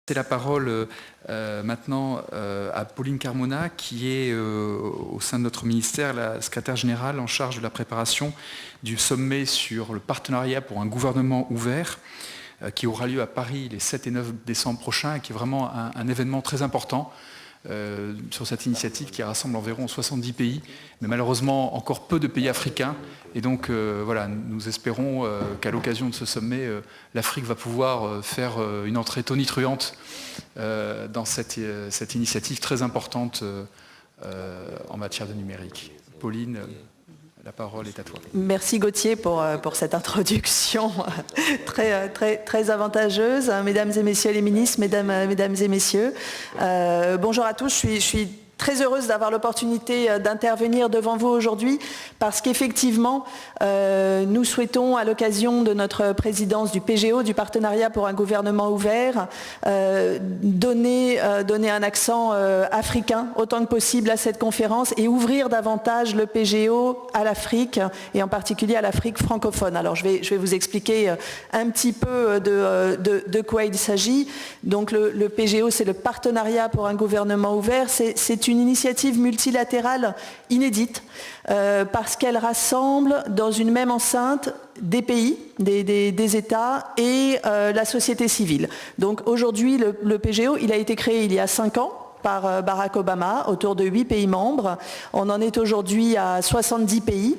C'est la parole maintenant à Pauline Carmona, qui est au sein de notre ministère la secrétaire générale en charge de la préparation du sommet sur le partenariat pour un gouvernement ouvert, qui aura lieu à Paris les 7 et 9 décembre prochains, et qui est vraiment un événement très important sur cette initiative qui rassemble environ 70 pays, mais malheureusement encore peu de pays africains. Et donc voilà, nous espérons qu'à l'occasion de ce sommet, l'Afrique va pouvoir faire une entrée tonitruante dans cette initiative très importante en matière de numérique. Pauline, la parole est à toi. Merci Gauthier pour cette introduction très avantageuse. Mesdames et messieurs les ministres, mesdames et messieurs, bonjour à tous. Je suis très heureuse d'avoir l'opportunité d'intervenir devant vous aujourd'hui parce qu'effectivement, nous souhaitons, à l'occasion de notre présidence du PGO, du Partenariat pour un gouvernement ouvert, donner un accent africain autant que possible à cette conférence et ouvrir davantage le PGO à l'Afrique et en particulier à l'Afrique francophone. Alors je vais vous expliquer un petit peu de quoi il s'agit. Donc le PGO, c'est le Partenariat pour un gouvernement ouvert. C'est une initiative multilatérale inédite parce qu'elle rassemble dans une même enceinte des pays, des États et la société civile. Donc aujourd'hui, le PGO, il a été créé il y a 5 ans par Barack Obama, autour de 8 pays membres. On en est aujourd'hui à 70 pays.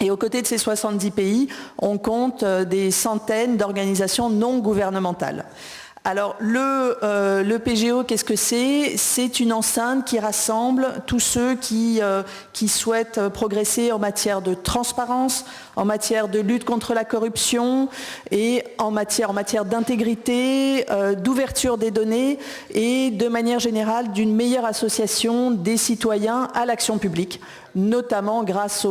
Et aux côtés de ces 70 pays, on compte des centaines d'organisations non gouvernementales. Alors le PGO, qu'est-ce que c'est ? C'est une enceinte qui rassemble tous ceux qui souhaitent progresser en matière de transparence, en matière de lutte contre la corruption et en matière d'intégrité, d'ouverture des données et de manière générale d'une meilleure association des citoyens à l'action publique, notamment grâce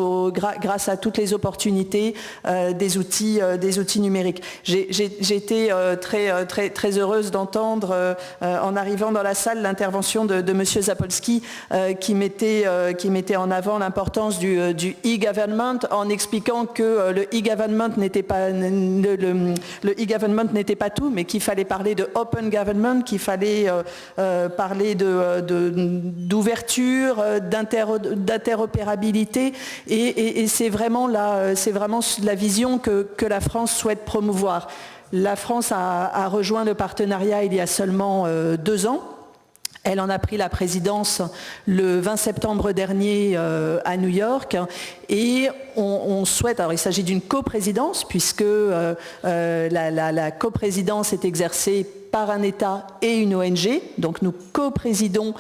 à toutes les opportunités des outils numériques. J'ai été très heureuse d'entendre en arrivant dans la salle l'intervention de Monsieur Zapolski qui mettait en avant l'importance du e-government en expliquant que le e-government n'était pas tout, mais qu'il fallait parler de open government, qu'il fallait parler d'ouverture, d'interopérabilité, et c'est vraiment la vision que la France souhaite promouvoir. La France a rejoint le partenariat il y a seulement 2 ans. Elle en a pris la présidence le 20 septembre dernier à New York et on souhaite, alors il s'agit d'une coprésidence puisque la coprésidence est exercée par un État et une ONG. Donc nous coprésidons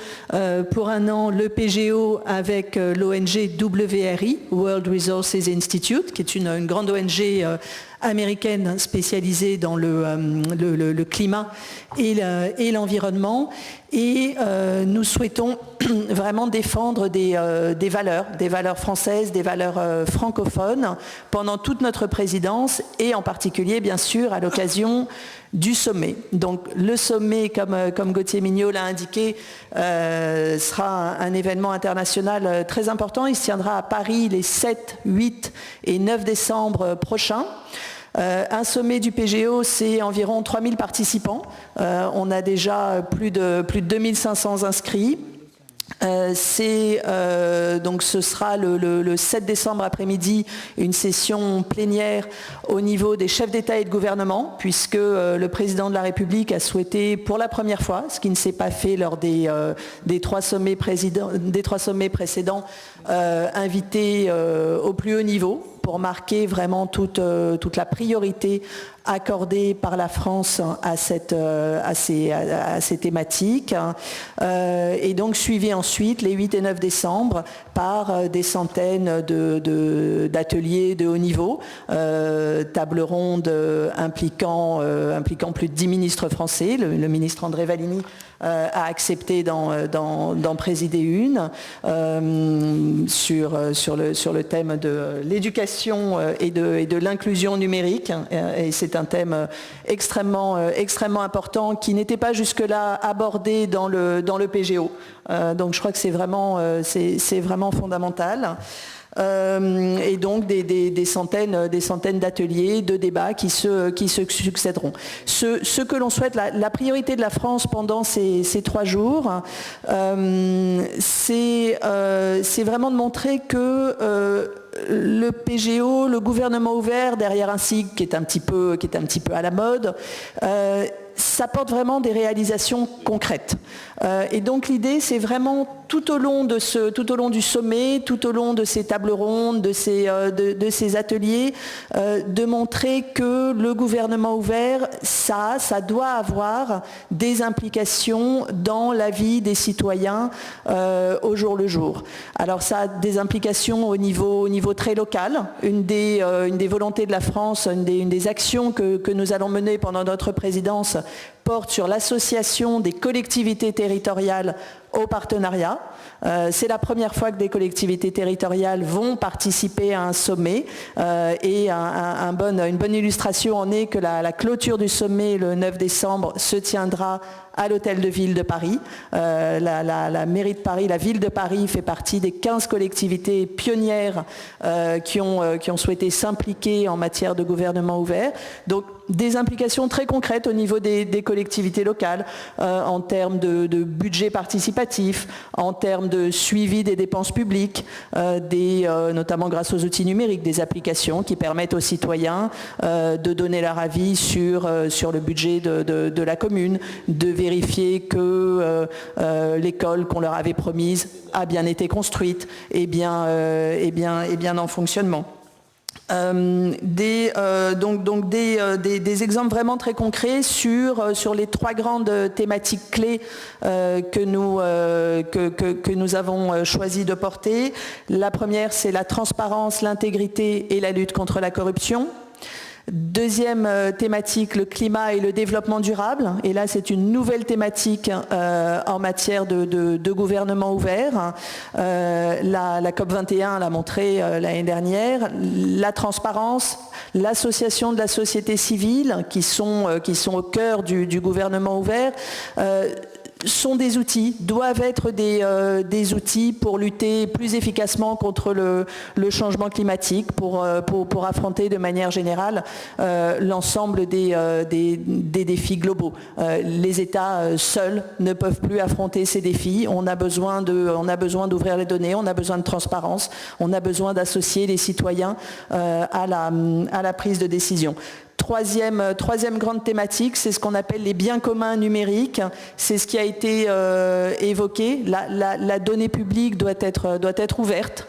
pour un an le PGO avec l'ONG WRI, World Resources Institute, qui est une grande ONG américaine spécialisée dans le climat et l'environnement. Et nous souhaitons vraiment défendre des valeurs françaises, des valeurs francophones pendant toute notre présidence et en particulier, bien sûr, à l'occasion du sommet. Donc le sommet, comme Gauthier Mignot l'a indiqué, sera un événement international très important. Il se tiendra à Paris les 7, 8 et 9 décembre prochains. Un sommet du PGO, c'est environ 3000 participants. On a déjà plus de 2500 inscrits. Donc ce sera le 7 décembre après-midi une session plénière au niveau des chefs d'État et de gouvernement, puisque le président de la République a souhaité pour la première fois, ce qui ne s'est pas fait lors des 3 sommets précédents, inviter au plus haut niveau pour marquer vraiment toute la priorité accordée par la France à ces thématiques. Et donc suivi ensuite les 8 et 9 décembre par des centaines d'ateliers de haut niveau, table ronde impliquant plus de 10 ministres français. Le ministre André Vallini a accepté d'en présider une sur le thème de l'éducation et de l'inclusion numérique. Et c'est un thème extrêmement important qui n'était pas jusque-là abordé dans le PGO. Donc je crois que c'est vraiment fondamental. et donc des centaines d'ateliers, de débats qui se succéderont. Ce que l'on souhaite, la priorité de la France pendant ces 3 jours, c'est vraiment de montrer que le PGO, le gouvernement ouvert, derrière un sigle qui est un petit peu à la mode, ça porte vraiment des réalisations concrètes. Et donc l'idée, c'est vraiment tout au long du sommet, tout au long de ces tables rondes, de ces ateliers, de montrer que le gouvernement ouvert, ça doit avoir des implications dans la vie des citoyens au jour le jour. Alors ça a des implications au niveau très local. Une des volontés de la France, une des actions que nous allons mener pendant notre présidence porte sur l'association des collectivités territoriales au partenariat. C'est la première fois que des collectivités territoriales vont participer à un sommet et une bonne illustration en est que la clôture du sommet le 9 décembre se tiendra à l'Hôtel de Ville de Paris. La mairie de Paris, la ville de Paris fait partie des 15 collectivités pionnières qui ont souhaité s'impliquer en matière de gouvernement ouvert. Donc des implications très concrètes au niveau des collectivités locales en termes de budget participatif, en termes de suivi des dépenses publiques, notamment grâce aux outils numériques, des applications qui permettent aux citoyens de donner leur avis sur le budget de la commune, de vérifier que l'école qu'on leur avait promise a bien été construite et bien en fonctionnement. Des exemples vraiment très concrets sur les 3 grandes thématiques clés que nous avons choisi de porter. La première, c'est la transparence, l'intégrité et la lutte contre la corruption. Deuxième thématique, le climat et le développement durable. Et là, c'est une nouvelle thématique en matière de gouvernement ouvert. La COP21 l'a montré l'année dernière. La transparence, l'association de la société civile, qui sont au cœur du gouvernement ouvert, sont des outils, doivent être des outils pour lutter plus efficacement contre le changement climatique, pour affronter de manière générale l'ensemble des défis globaux. Les États seuls ne peuvent plus affronter ces défis. On a besoin d'ouvrir les données, on a besoin de transparence, on a besoin d'associer les citoyens à la prise de décision. Troisième grande thématique, c'est ce qu'on appelle les biens communs numériques. C'est ce qui a été évoqué. La donnée publique doit être ouverte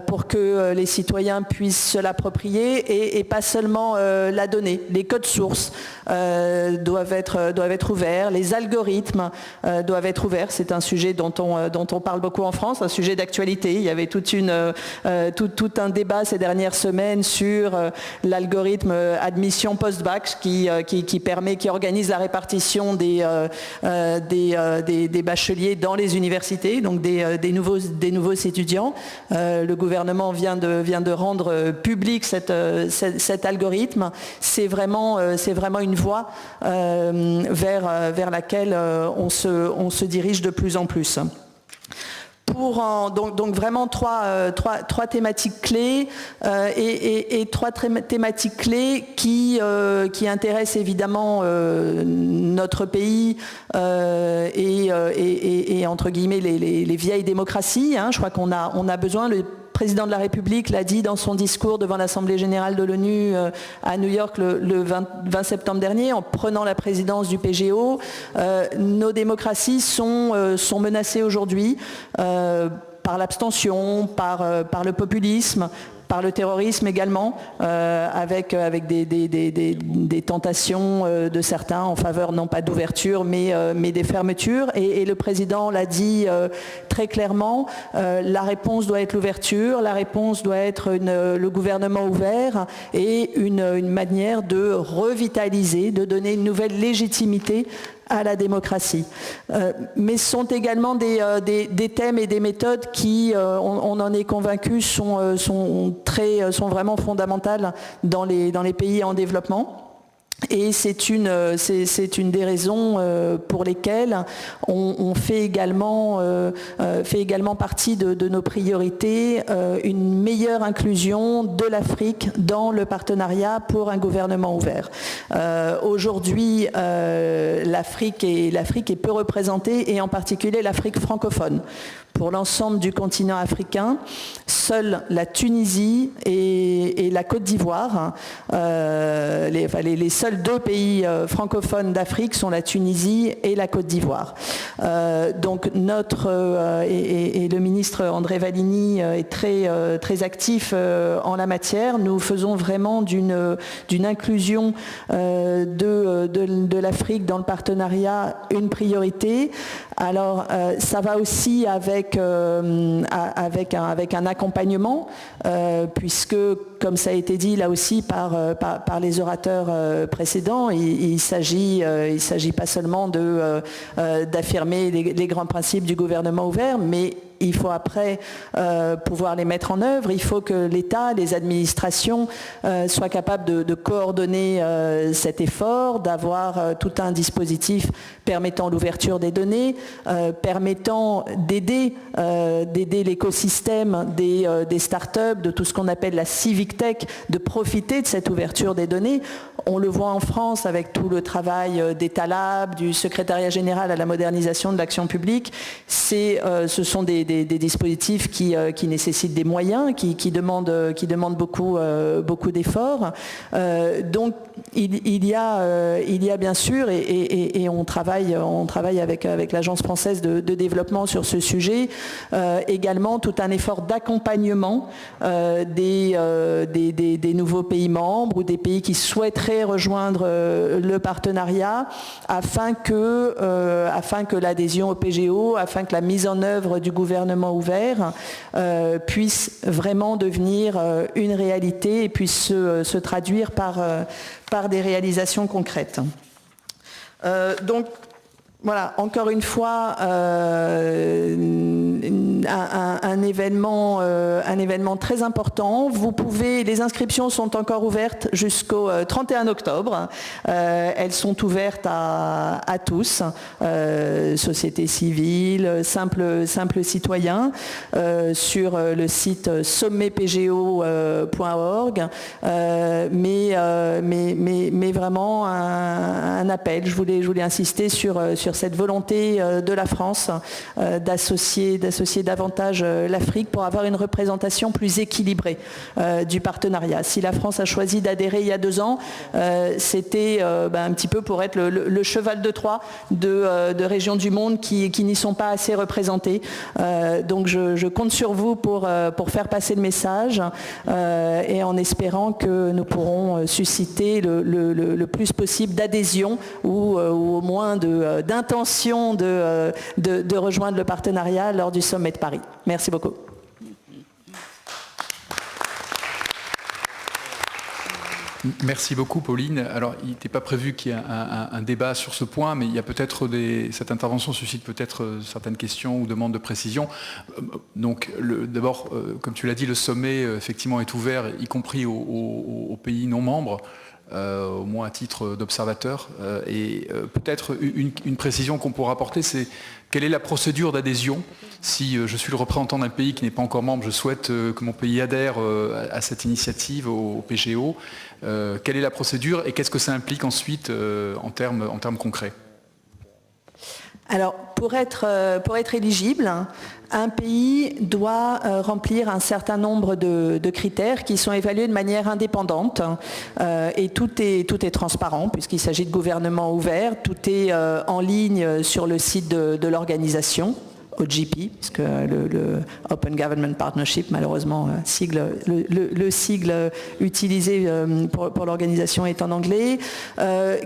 pour que les citoyens puissent se l'approprier et pas seulement la donnée. Les codes sources doivent être ouverts. Les algorithmes doivent être ouverts. C'est un sujet dont on parle beaucoup en France, un sujet d'actualité. Il y avait tout un débat ces dernières semaines sur l'algorithme admission post-bac qui organise la répartition des bacheliers dans les universités, donc des nouveaux étudiants. Le gouvernement vient de rendre public cet algorithme. C'est vraiment une voie vers laquelle on se dirige de plus en plus. Donc vraiment trois thématiques clés et 3 thématiques clés qui intéressent évidemment notre pays et entre guillemets les vieilles démocraties. Je crois qu'on a besoin, le président de la République l'a dit dans son discours devant l'Assemblée générale de l'ONU à New York le 20 septembre dernier, en prenant la présidence du PGO. Nos démocraties sont menacées aujourd'hui par l'abstention, par le populisme, par le terrorisme également, avec des tentations de certains en faveur non pas d'ouverture mais des fermetures. Et le président l'a dit très clairement, la réponse doit être l'ouverture, la réponse doit être le gouvernement ouvert et une manière de revitaliser, de donner une nouvelle légitimité à la démocratie. Mais ce sont également des thèmes et des méthodes qui, on en est convaincu, sont vraiment fondamentales dans les pays en développement. Et c'est une des raisons pour lesquelles on fait également partie de nos priorités une meilleure inclusion de l'Afrique dans le partenariat pour un gouvernement ouvert. Aujourd'hui, l'Afrique est peu représentée, et en particulier l'Afrique francophone. Pour l'ensemble du continent africain, seule la Tunisie et la Côte d'Ivoire, les seuls deux pays francophones d'Afrique sont la Tunisie et la Côte d'Ivoire. Donc et le ministre André Valigny est très actif en la matière. Nous faisons vraiment d'une inclusion de l'Afrique dans le partenariat une priorité. Alors ça va aussi avec un accompagnement, puisque, comme ça a été dit là aussi par les orateurs précédents, il ne s'agit pas seulement d'affirmer les grands principes du gouvernement ouvert, mais il faut après pouvoir les mettre en œuvre. Il faut que l'État, les administrations soient capables de coordonner cet effort, d'avoir tout un dispositif permettant l'ouverture des données, permettant d'aider l'écosystème des startups, de tout ce qu'on appelle la civic tech, de profiter de cette ouverture des données. On le voit en France avec tout le travail d'État Lab, du secrétariat général à la modernisation de l'action publique. Ce sont des dispositifs qui nécessitent des moyens, qui demandent beaucoup d'efforts. Donc il y a bien sûr, et on travaille avec l'Agence française de développement sur ce sujet, également tout un effort d'accompagnement des nouveaux pays membres ou des pays qui souhaiteraient rejoindre le partenariat, afin que l'adhésion au PGO, afin que la mise en œuvre du gouvernement ouvert puisse vraiment devenir une réalité et puisse se traduire par des réalisations concrètes. Donc voilà, encore une fois, un événement très important. Les inscriptions sont encore ouvertes jusqu'au 31 octobre. Elles sont ouvertes à tous, société civile, simples citoyens, sur le site sommetpgo.org. Mais vraiment un appel. Je voulais insister sur cette volonté de la France d'associer davantage l'Afrique pour avoir une représentation plus équilibrée du partenariat. Si la France a choisi d'adhérer il y a 2 ans, c'était un petit peu pour être le cheval de Troie de régions du monde qui n'y sont pas assez représentées. Donc je compte sur vous pour faire passer le message, et en espérant que nous pourrons susciter le plus possible d'adhésion ou au moins d'intention de rejoindre le partenariat lors du sommet de Paris. Merci beaucoup. Merci beaucoup, Pauline. Alors, il n'était pas prévu qu'il y ait un débat sur ce point, mais il y a peut-être cette intervention suscite peut-être certaines questions ou demandes de précision. Donc, d'abord, comme tu l'as dit, le sommet effectivement est ouvert, y compris aux pays non membres. Au moins à titre d'observateur. Et peut-être une précision qu'on pourra apporter, c'est quelle est la procédure d'adhésion. Si je suis le représentant d'un pays qui n'est pas encore membre, je souhaite que mon pays adhère à cette initiative, au PGO. Quelle est la procédure et qu'est-ce que ça implique ensuite en termes concrets ? Alors, pour être éligible, un pays doit remplir un certain nombre de critères qui sont évalués de manière indépendante, et tout est transparent puisqu'il s'agit de gouvernement ouvert, tout est en ligne sur le site de l'organisation. OGP, puisque le Open Government Partnership, malheureusement, le sigle utilisé pour l'organisation est en anglais. Des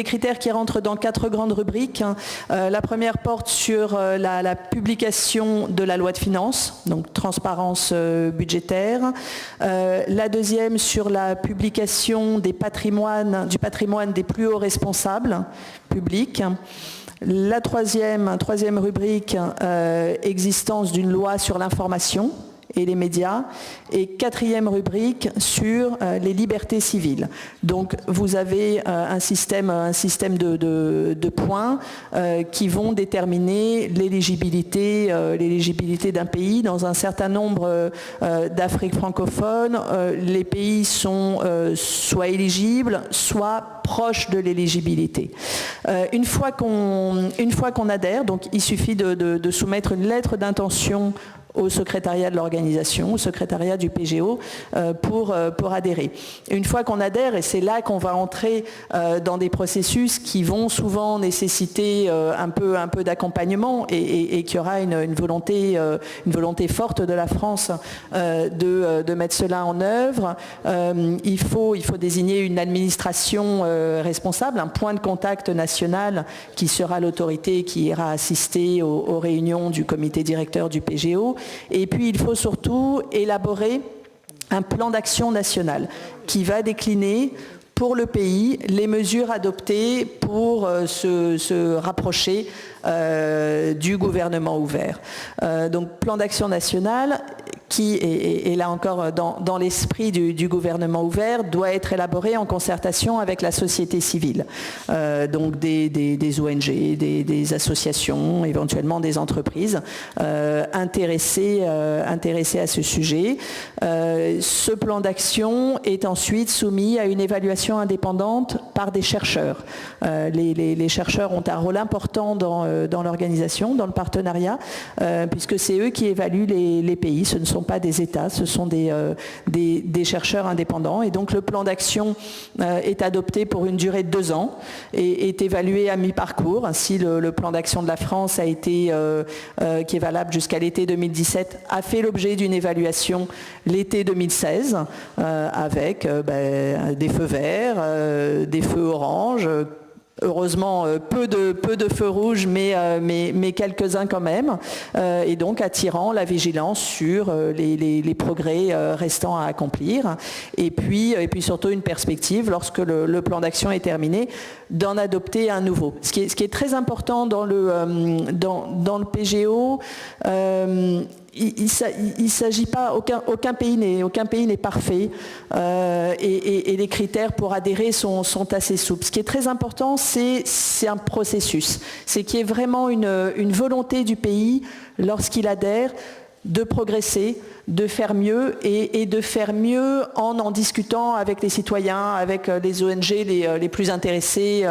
critères qui rentrent dans 4 grandes rubriques. La première porte sur la publication de la loi de finances, donc transparence budgétaire. La deuxième sur la publication du patrimoine des plus hauts responsables publics. La troisième rubrique, existence d'une loi sur l'information et les médias, et 4e rubrique sur les libertés civiles. Donc vous avez un système de points qui vont déterminer l'éligibilité d'un pays. Dans un certain nombre d'Afrique francophone, les pays sont soit éligibles, soit proches de l'éligibilité. Une fois qu'on adhère, donc il suffit de soumettre une lettre d'intention au secrétariat de l'organisation, au secrétariat du PGO, pour adhérer. Une fois qu'on adhère, et c'est là qu'on va entrer dans des processus qui vont souvent nécessiter un peu d'accompagnement et qu'il y aura une volonté forte de la France de mettre cela en œuvre. Il faut désigner une administration responsable, un point de contact national qui sera l'autorité qui ira assister aux réunions du comité directeur du PGO. Et puis il faut surtout élaborer un plan d'action national qui va décliner pour le pays les mesures adoptées pour se rapprocher du gouvernement ouvert. Donc plan d'action national qui, et là encore dans l'esprit du gouvernement ouvert, doit être élaboré en concertation avec la société civile. Donc des ONG, des associations, éventuellement des entreprises intéressées à ce sujet. Ce plan d'action est ensuite soumis à une évaluation indépendante par des chercheurs. Les chercheurs ont un rôle important dans l'organisation, dans le partenariat, puisque c'est eux qui évaluent les pays. Ce ne sont pas des États, ce sont des chercheurs indépendants. Et donc le plan d'action est adopté pour une durée de 2 ans et est évalué à mi-parcours. Ainsi, le plan d'action de la France qui est valable jusqu'à l'été 2017, a fait l'objet d'une évaluation l'été 2016 avec des feux verts, des feux oranges. Heureusement, peu de feux rouges, mais quelques-uns quand même, et donc attirant la vigilance sur les progrès restants à accomplir, et puis surtout une perspective, lorsque le plan d'action est terminé, d'en adopter un nouveau. Ce qui est très important dans le PGO, il s'agit pas, aucun pays n'est parfait, et les critères pour adhérer sont assez souples. Ce qui est très important, c'est un processus. C'est qu'il y ait vraiment une volonté du pays, lorsqu'il adhère, de progresser, de faire mieux, et de faire mieux en discutant avec les citoyens, avec les ONG les plus intéressés,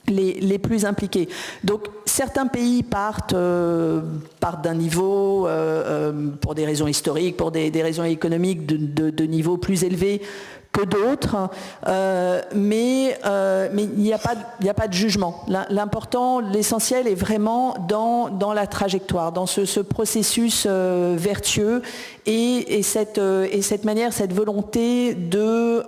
les plus impliqués. Donc certains pays partent d'un niveau, pour des raisons historiques, pour des raisons économiques, de niveau plus élevé que d'autres, mais il n'y a pas de jugement. L'important, l'essentiel est vraiment dans la trajectoire, dans ce processus vertueux et cette manière, cette volonté de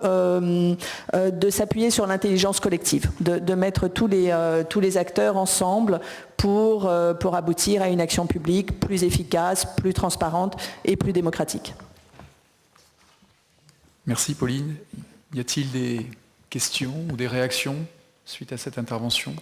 s'appuyer sur l'intelligence collective, de mettre tous les acteurs ensemble pour aboutir à une action publique plus efficace, plus transparente et plus démocratique. Merci Pauline. Y a-t-il des questions ou des réactions suite à cette intervention ?